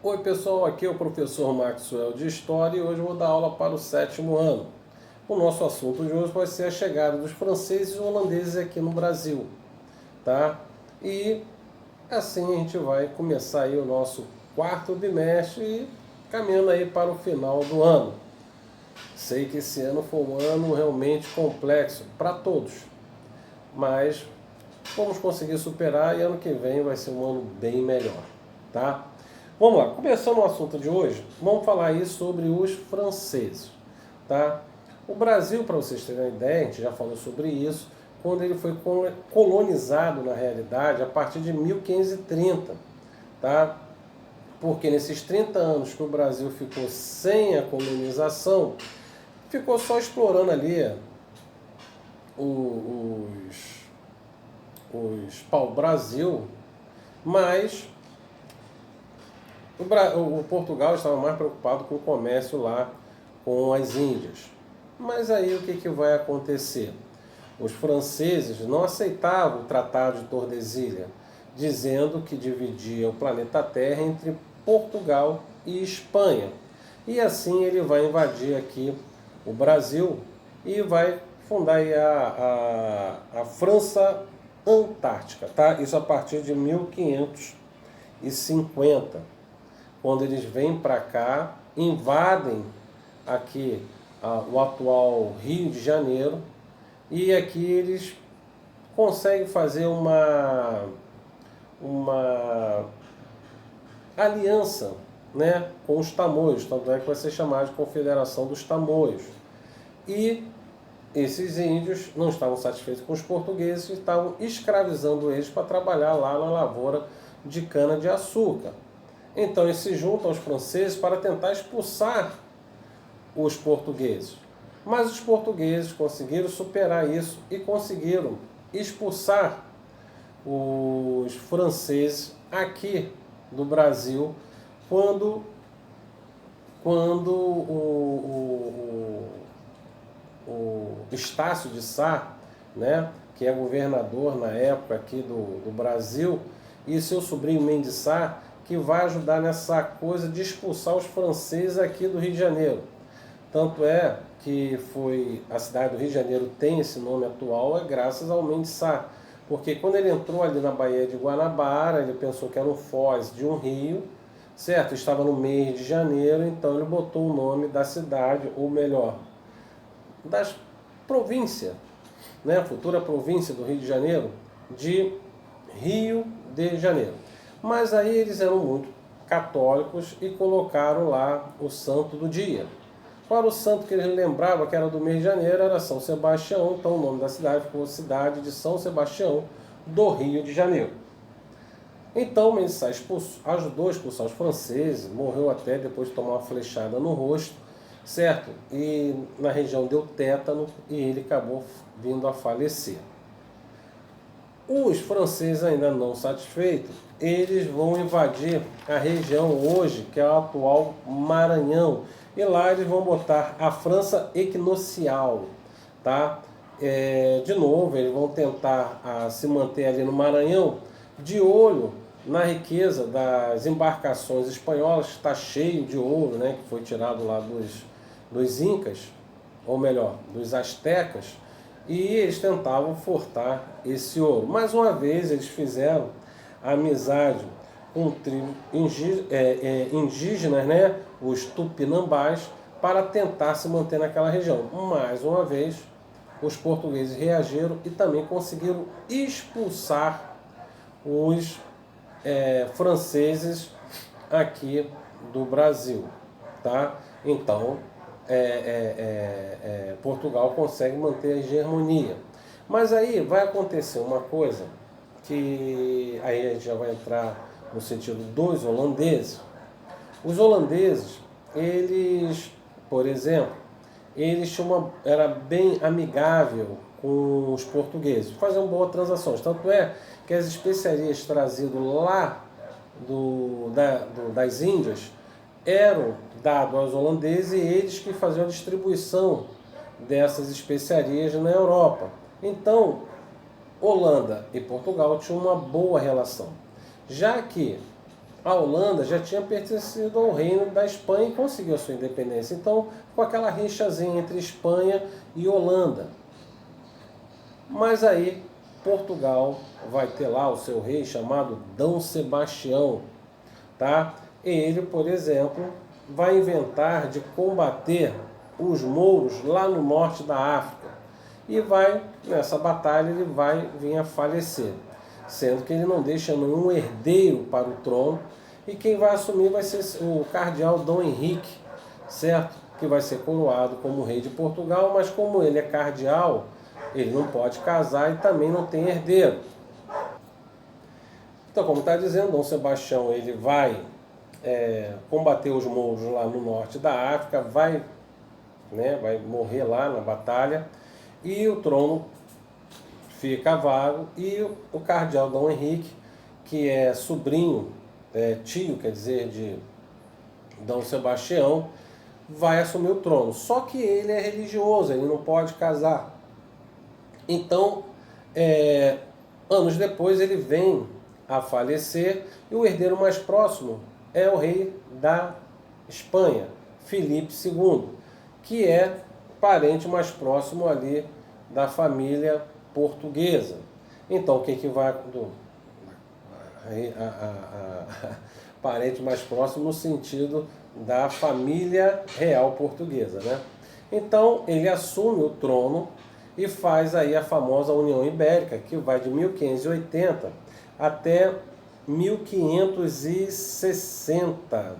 Oi pessoal, aqui é o professor Maxwell de História e hoje eu vou dar aula para o sétimo ano. O nosso assunto de hoje vai ser a chegada dos franceses e holandeses aqui no Brasil, tá? E assim a gente vai começar aí o nosso quarto bimestre e caminhando aí para o final do ano. Sei que esse ano foi um ano realmente complexo para todos, mas vamos conseguir superar e ano que vem vai ser um ano bem melhor, tá? Vamos lá, começando o assunto de hoje, vamos falar aí sobre os franceses, tá? O Brasil, para vocês terem uma ideia, a gente já falou sobre isso, quando ele foi colonizado na realidade a partir de 1530, tá? Porque nesses 30 anos que o Brasil ficou sem a colonização, ficou só explorando ali os, os pau-brasil, mas o Portugal estava mais preocupado com o comércio lá com as Índias. Mas aí o que vai acontecer? Os franceses não aceitavam o Tratado de Tordesilhas, dizendo que dividia o planeta Terra entre Portugal e Espanha. E assim ele vai invadir aqui o Brasil e vai fundar aí a França Antártica, tá? Isso a partir de 1550, quando eles vêm para cá, invadem aqui o atual Rio de Janeiro e aqui eles conseguem fazer uma aliança, né, com os tamoios, tanto é que vai ser chamado de Confederação dos Tamoios. E esses índios não estavam satisfeitos com os portugueses e estavam escravizando eles para trabalhar lá na lavoura de cana-de-açúcar. Então eles se juntam aos franceses para tentar expulsar os portugueses. Mas os portugueses conseguiram superar isso e conseguiram expulsar os franceses aqui do Brasil quando o Estácio de Sá, né, que é governador na época aqui do Brasil, e seu sobrinho Mendes Sá, que vai ajudar nessa coisa de expulsar os franceses aqui do Rio de Janeiro. Tanto é que a cidade do Rio de Janeiro tem esse nome atual, é graças ao Mendes Sá. Porque quando ele entrou ali na Baía de Guanabara, ele pensou que era um foz de um rio, certo? Estava no mês de janeiro, então ele botou o nome da cidade, ou melhor, das província, né? A futura província do Rio de Janeiro, de Rio de Janeiro. Mas aí eles eram muito católicos e colocaram lá o santo do dia. Para o santo que eles lembravam, que era do mês de janeiro, era São Sebastião, então o nome da cidade ficou Cidade de São Sebastião do Rio de Janeiro. Então Mendes Sá ajudou a expulsar os franceses, morreu até depois de tomar uma flechada no rosto, certo? E na região deu tétano e ele acabou vindo a falecer. Os franceses ainda não satisfeitos, eles vão invadir a região hoje, que é o atual Maranhão. E lá eles vão botar a França equinocial, tá? De novo, eles vão tentar se manter ali no Maranhão, de olho na riqueza das embarcações espanholas, que está cheio de ouro, né? Que foi tirado lá dos Incas, ou melhor, dos Astecas, e eles tentavam furtar esse ouro. Mais uma vez eles fizeram amizade com tribos indígenas, né, os tupinambás, para tentar se manter naquela região. Mais uma vez, os portugueses reagiram e também conseguiram expulsar os franceses aqui do Brasil, tá? Então, Portugal consegue manter a hegemonia. Mas aí vai acontecer uma coisa que aí a gente já vai entrar no sentido dos holandeses. Os holandeses, eles, por exemplo, era bem amigável com os portugueses, faziam boas transações. Tanto é que as especiarias trazidas lá das Índias eram dadas aos holandeses e eles que faziam a distribuição dessas especiarias na Europa. Então, Holanda e Portugal tinham uma boa relação. Já que a Holanda já tinha pertencido ao reino da Espanha e conseguiu a sua independência. Então, ficou aquela rixazinha entre Espanha e Holanda. Mas aí, Portugal vai ter lá o seu rei chamado D. Sebastião, tá? Ele, por exemplo, vai inventar de combater os mouros lá no norte da África. E vai, nessa batalha, ele vai vir a falecer, sendo que ele não deixa nenhum herdeiro para o trono, e quem vai assumir vai ser o cardeal Dom Henrique, certo? Que vai ser coroado como rei de Portugal, mas como ele é cardeal, ele não pode casar e também não tem herdeiro. Então, como está dizendo, Dom Sebastião ele vai combater os mouros lá no norte da África, vai morrer lá na batalha, e o trono fica vago, e o cardeal Dom Henrique, que é sobrinho, tio, quer dizer, de Dom Sebastião, vai assumir o trono. Só que ele é religioso, ele não pode casar. Então, anos depois ele vem a falecer, e o herdeiro mais próximo é o rei da Espanha, Filipe II, que é parente mais próximo ali da família portuguesa. Então, o que vai... parente mais próximo no sentido da família real portuguesa, né? Então, ele assume o trono e faz aí a famosa União Ibérica, que vai de 1580 até 1560,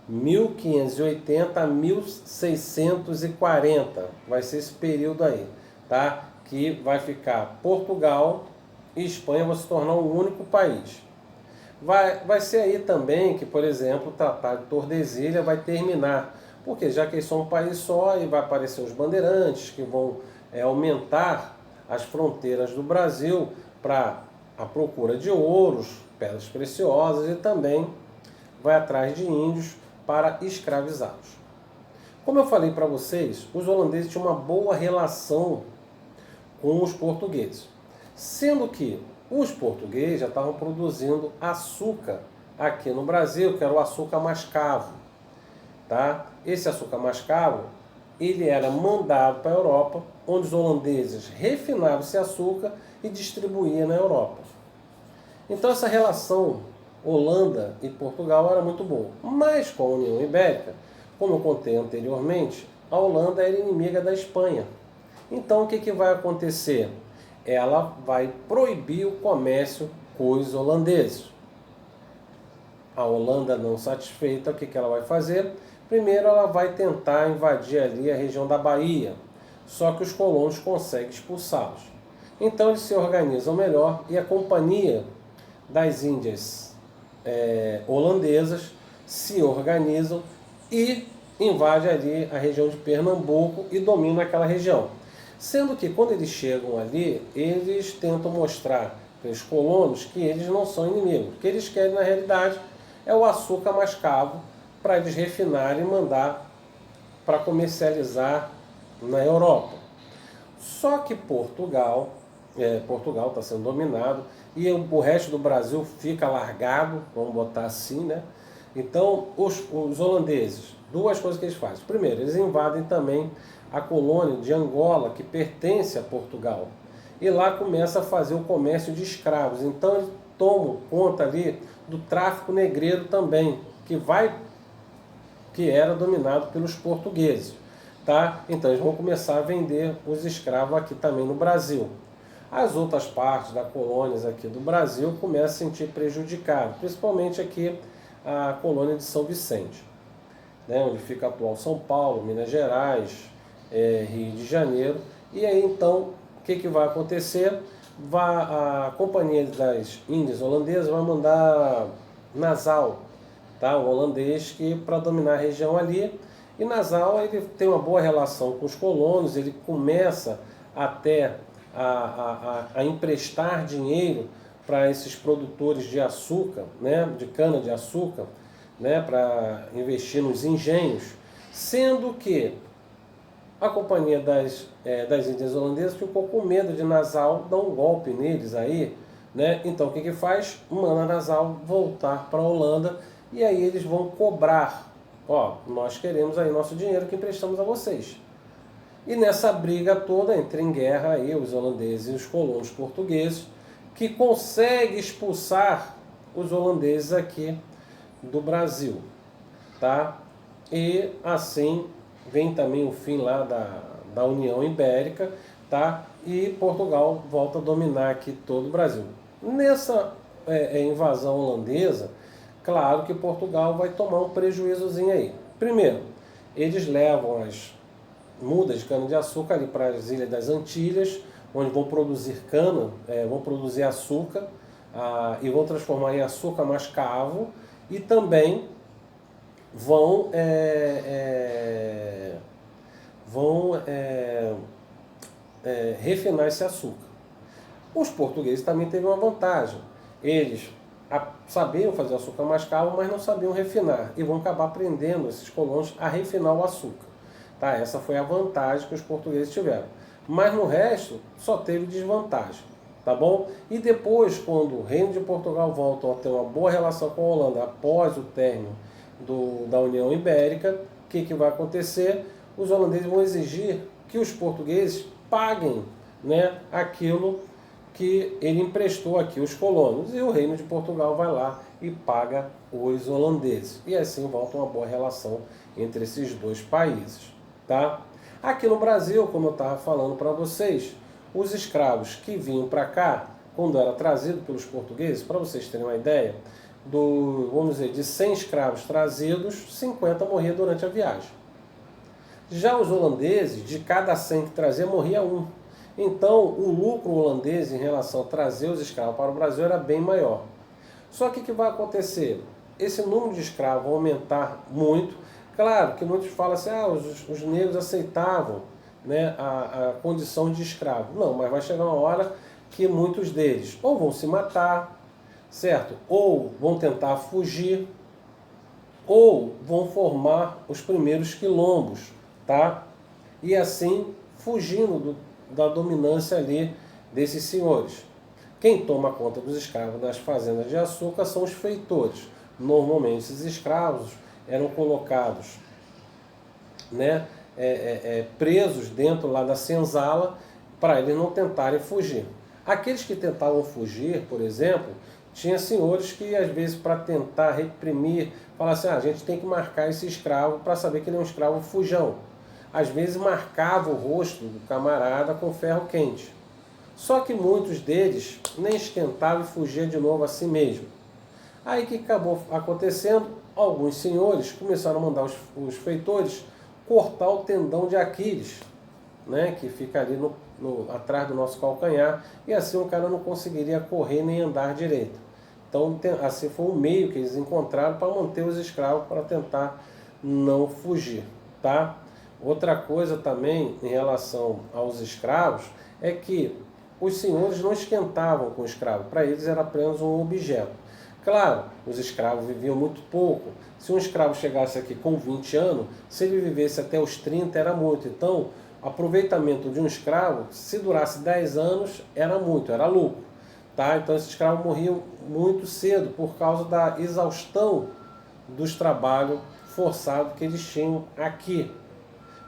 1580 a 1640, vai ser esse período aí, tá? Que vai ficar Portugal e Espanha vão se tornar um único país. Vai ser aí também que, por exemplo, o Tratado de Tordesilhas vai terminar, porque já que eles são um país só, e vai aparecer os bandeirantes que vão aumentar as fronteiras do Brasil para a procura de ouros, pedras preciosas, e também vai atrás de índios para escravizá-los. Como eu falei para vocês, os holandeses tinham uma boa relação com os portugueses, sendo que os portugueses já estavam produzindo açúcar aqui no Brasil, que era o açúcar mascavo, tá? Esse açúcar mascavo, ele era mandado para a Europa, onde os holandeses refinavam esse açúcar e distribuíam na Europa. Então essa relação Holanda e Portugal era muito boa. Mas com a União Ibérica, como eu contei anteriormente, a Holanda era inimiga da Espanha. Então o que vai acontecer? Ela vai proibir o comércio com os holandeses. A Holanda, não satisfeita, o que ela vai fazer? Primeiro ela vai tentar invadir ali a região da Bahia, só que os colonos conseguem expulsá-los. Então eles se organizam melhor, e a Companhia das Índias holandesas se organizam e invade ali a região de Pernambuco e domina aquela região. Sendo que quando eles chegam ali, eles tentam mostrar para os colonos que eles não são inimigos. O que eles querem na realidade é o açúcar mascavo para eles refinarem e mandar para comercializar na Europa. Só que Portugal está sendo dominado, e o resto do Brasil fica largado, vamos botar assim, né? Então, os holandeses, duas coisas que eles fazem. Primeiro, eles invadem também a colônia de Angola, que pertence a Portugal. E lá começa a fazer o comércio de escravos. Então, eles tomam conta ali do tráfico negreiro também, que era dominado pelos portugueses. Tá? Então, eles vão começar a vender os escravos aqui também no Brasil. As outras partes das colônias aqui do Brasil começam a se sentir prejudicadas, principalmente aqui a colônia de São Vicente, né, onde fica a atual São Paulo, Minas Gerais, Rio de Janeiro. E aí então, o que vai acontecer? A Companhia das Índias Holandesas vai mandar Nassau, tá, um holandês para dominar a região ali. E Nassau ele tem uma boa relação com os colonos, ele começa até a emprestar dinheiro para esses produtores de açúcar, né, de cana-de-açúcar, né, para investir nos engenhos, sendo que a Companhia das Índias Holandesas ficou com medo de Nassau dar um golpe neles aí, né? Então o que que faz? Manda Nassau voltar para a Holanda e aí eles vão cobrar, ó, nós queremos aí nosso dinheiro que emprestamos a vocês. E nessa briga toda, entra em guerra aí os holandeses e os colonos portugueses, que conseguem expulsar os holandeses aqui do Brasil, tá? E assim vem também o fim lá da União Ibérica, tá? E Portugal volta a dominar aqui todo o Brasil. Nessa invasão holandesa, claro que Portugal vai tomar um prejuízozinho aí. Primeiro, eles levam as mudas de cana-de-açúcar ali para as Ilhas das Antilhas, onde vão produzir cana, vão produzir açúcar e vão transformar em açúcar mascavo e também vão refinar esse açúcar. Os portugueses também teve uma vantagem. Eles sabiam fazer açúcar mascavo, mas não sabiam refinar. E vão acabar aprendendo esses colonos a refinar o açúcar. Tá? Essa foi a vantagem que os portugueses tiveram. Mas no resto, só teve desvantagem. Tá bom? E depois, quando o Reino de Portugal volta a ter uma boa relação com a Holanda após o término da União Ibérica, o que vai acontecer? Os holandeses vão exigir que os portugueses paguem, né, aquilo que ele emprestou aqui, os colonos, e o Reino de Portugal vai lá e paga os holandeses. E assim volta uma boa relação entre esses dois países. Tá? Aqui no Brasil, como eu estava falando para vocês, os escravos que vinham para cá, quando era trazido pelos portugueses, para vocês terem uma ideia, vamos dizer, de 100 escravos trazidos, 50 morriam durante a viagem. Já os holandeses, de cada 100 que trazia, morria um. Então, o lucro holandês em relação a trazer os escravos para o Brasil era bem maior. Só que o que vai acontecer? Esse número de escravos vai aumentar muito. Claro que muitos falam assim, os negros aceitavam, né, a condição de escravo. Não, mas vai chegar uma hora que muitos deles ou vão se matar, certo? Ou vão tentar fugir, ou vão formar os primeiros quilombos, tá? E assim, fugindo da dominância ali desses senhores. Quem toma conta dos escravos nas fazendas de açúcar são os feitores. Normalmente esses escravos eram colocados, né, presos dentro lá da senzala para eles não tentarem fugir. Aqueles que tentavam fugir, por exemplo, tinha senhores que às vezes para tentar reprimir, falavam assim, a gente tem que marcar esse escravo para saber que ele é um escravo fujão. Às vezes marcava o rosto do camarada com ferro quente. Só que muitos deles nem esquentavam e fugiam de novo a si mesmo. Aí que acabou acontecendo? Alguns senhores começaram a mandar os feitores cortar o tendão de Aquiles, né, que fica ali atrás do nosso calcanhar, e assim o cara não conseguiria correr nem andar direito. Então, assim foi um meio que eles encontraram para manter os escravos, para tentar não fugir. Tá? Outra coisa também em relação aos escravos é que os senhores não esquentavam com o escravo, para eles era apenas um objeto. Claro, os escravos viviam muito pouco. Se um escravo chegasse aqui com 20 anos, se ele vivesse até os 30 era muito. Então, o aproveitamento de um escravo, se durasse 10 anos, era muito, era lucro. Tá? Então, esses escravos morriam muito cedo por causa da exaustão dos trabalhos forçados que eles tinham aqui.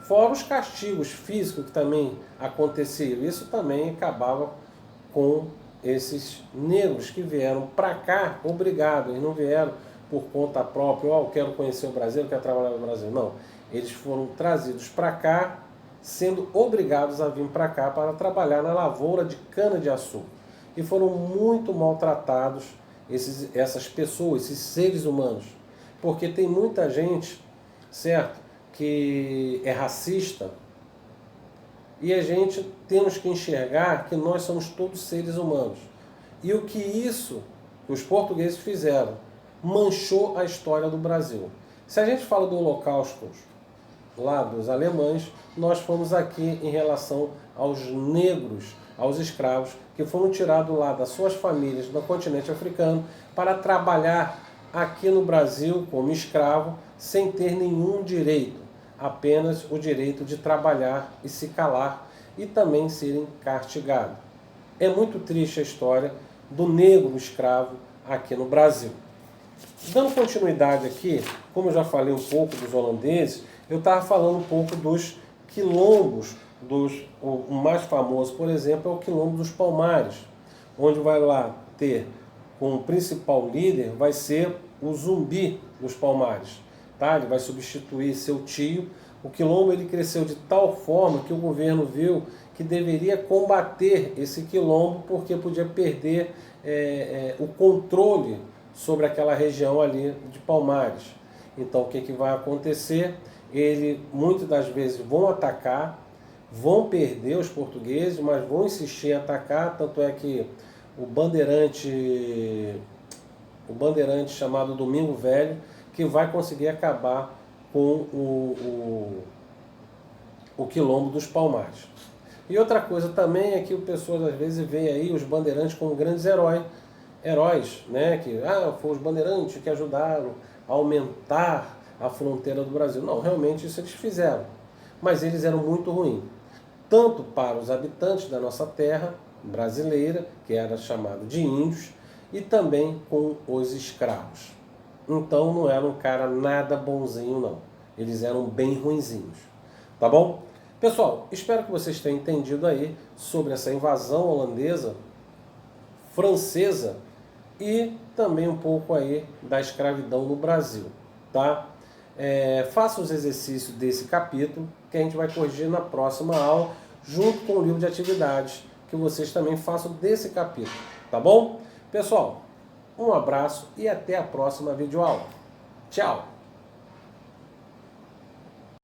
Fora os castigos físicos que também aconteciam. Isso também acabava com esses negros que vieram para cá obrigados, eles não vieram por conta própria, eu quero conhecer o Brasil, eu quero trabalhar no Brasil, não. Eles foram trazidos para cá, sendo obrigados a vir para cá para trabalhar na lavoura de cana-de-açúcar. E foram muito maltratados essas pessoas, esses seres humanos, porque tem muita gente, certo, que é racista, e a gente temos que enxergar que nós somos todos seres humanos. E o que os portugueses fizeram manchou a história do Brasil. Se a gente fala do Holocausto lá dos alemães, nós fomos aqui em relação aos negros, aos escravos, que foram tirados lá das suas famílias do continente africano para trabalhar aqui no Brasil como escravo sem ter nenhum direito. Apenas o direito de trabalhar e se calar e também serem castigados. É muito triste a história, do negro escravo aqui no Brasil. Dando continuidade aqui, como eu já falei um pouco dos holandeses, eu estava falando um pouco dos quilombos, o mais famoso, por exemplo, é o quilombo dos Palmares, onde vai lá ter como principal líder, vai ser o Zumbi dos Palmares, tá? Ele vai substituir seu tio. O quilombo ele cresceu de tal forma que o governo viu que deveria combater esse quilombo porque podia perder o controle sobre aquela região ali de Palmares. Então o que vai acontecer? Ele muitas das vezes vão atacar, vão perder os portugueses, mas vão insistir em atacar, tanto é que o bandeirante chamado Domingo Velho, que vai conseguir acabar com o quilombo dos Palmares. E outra coisa também é que o pessoal às vezes vê aí os bandeirantes como grandes heróis, né? Que foram os bandeirantes que ajudaram a aumentar a fronteira do Brasil. Não, realmente isso eles fizeram, mas eles eram muito ruins, tanto para os habitantes da nossa terra brasileira, que era chamado de índios, e também com os escravos. Então não era um cara nada bonzinho não, eles eram bem ruinzinhos, tá bom? Pessoal, espero que vocês tenham entendido aí sobre essa invasão holandesa, francesa e também um pouco aí da escravidão no Brasil, tá? Faça os exercícios desse capítulo que a gente vai corrigir na próxima aula, junto com o livro de atividades, que vocês também façam desse capítulo, tá bom? Pessoal, um abraço e até a próxima videoaula. Tchau!